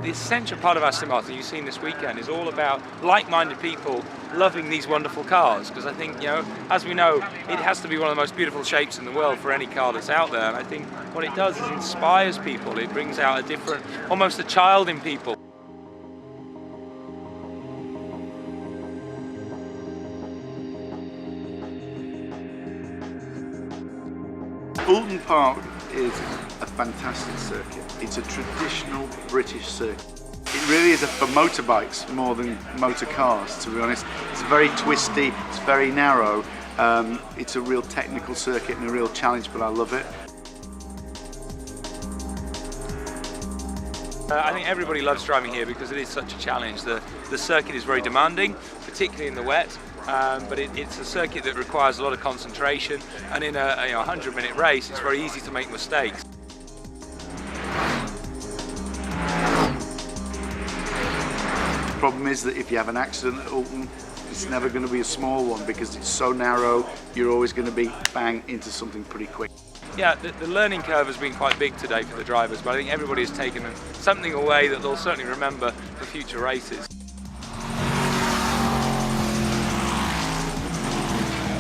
the essential part of Aston Martin you've seen this weekend is all about like-minded people loving these wonderful cars, because I think, you know, as we know, it has to be one of the most beautiful shapes in the world for any car that's out there, and I think what it does is inspires people. It brings out a different, almost a child in people. Oulton Park is a fantastic circuit. It's a traditional British circuit. It really is for motorbikes more than motor cars, to be honest. It's very twisty, it's very narrow. It's a real technical circuit and a real challenge, but I love it. I think everybody loves driving here because it is such a challenge. The circuit is very demanding, particularly in the wet, but it's a circuit that requires a lot of concentration, and in a 100-minute race it's very easy to make mistakes. The problem is that if you have an accident at Oulton, it's never going to be a small one because it's so narrow. You're always going to be bang into something pretty quick. Yeah, the learning curve has been quite big today for the drivers, but I think everybody has taken something away that they'll certainly remember for future races.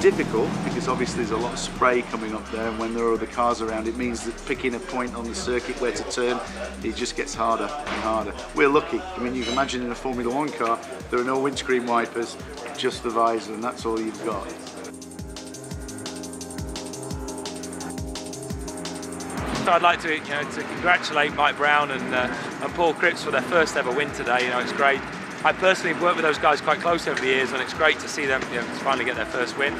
Difficult because obviously there's a lot of spray coming up there, and when there are other cars around it means that picking a point on the circuit where to turn, it just gets harder and harder. We're lucky. I mean, you can imagine in a Formula 1 car there are no windscreen wipers, just the visor, and that's all you've got. So I'd like to, to congratulate Mike Brown and Paul Cripps for their first ever win today. It's great. I personally have worked with those guys quite close over the years, and it's great to see them finally get their first win.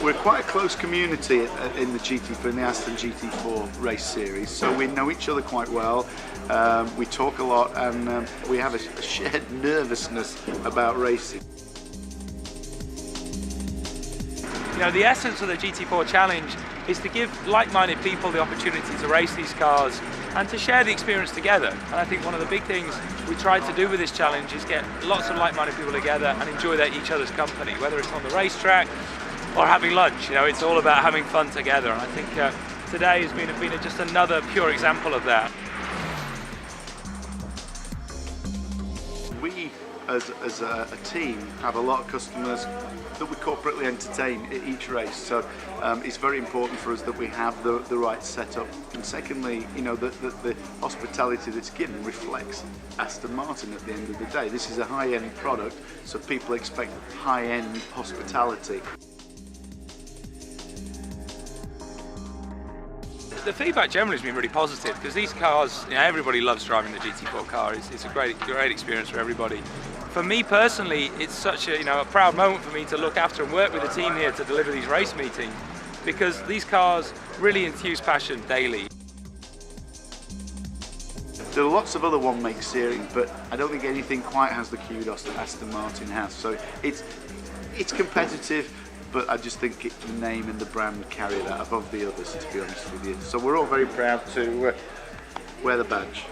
We're quite a close community in the GT4, in the Aston GT4 race series, so we know each other quite well. We talk a lot, and we have a shared nervousness about racing. The essence of the GT4 challenge is to give like-minded people the opportunity to race these cars and to share the experience together. And I think one of the big things we tried to do with this challenge is get lots of like-minded people together and enjoy each other's company, whether it's on the racetrack or having lunch. It's all about having fun together, and I think today has been just another pure example of that. We, as a team, have a lot of customers that we corporately entertain at each race, so it's very important for us that we have the right setup. And secondly, the hospitality that's given reflects Aston Martin at the end of the day. This is a high-end product, so people expect high-end hospitality. The feedback generally has been really positive because these cars, everybody loves driving the GT4 car. It's a great experience for everybody. For me personally, it's such a proud moment for me to look after and work with the team here to deliver these race meetings, because these cars really infuse passion daily. There are lots of other one-make series, but I don't think anything quite has the kudos that Aston Martin has. So it's competitive, but I just think the name and the brand carry that above the others, to be honest with you. So we're all very proud to wear the badge.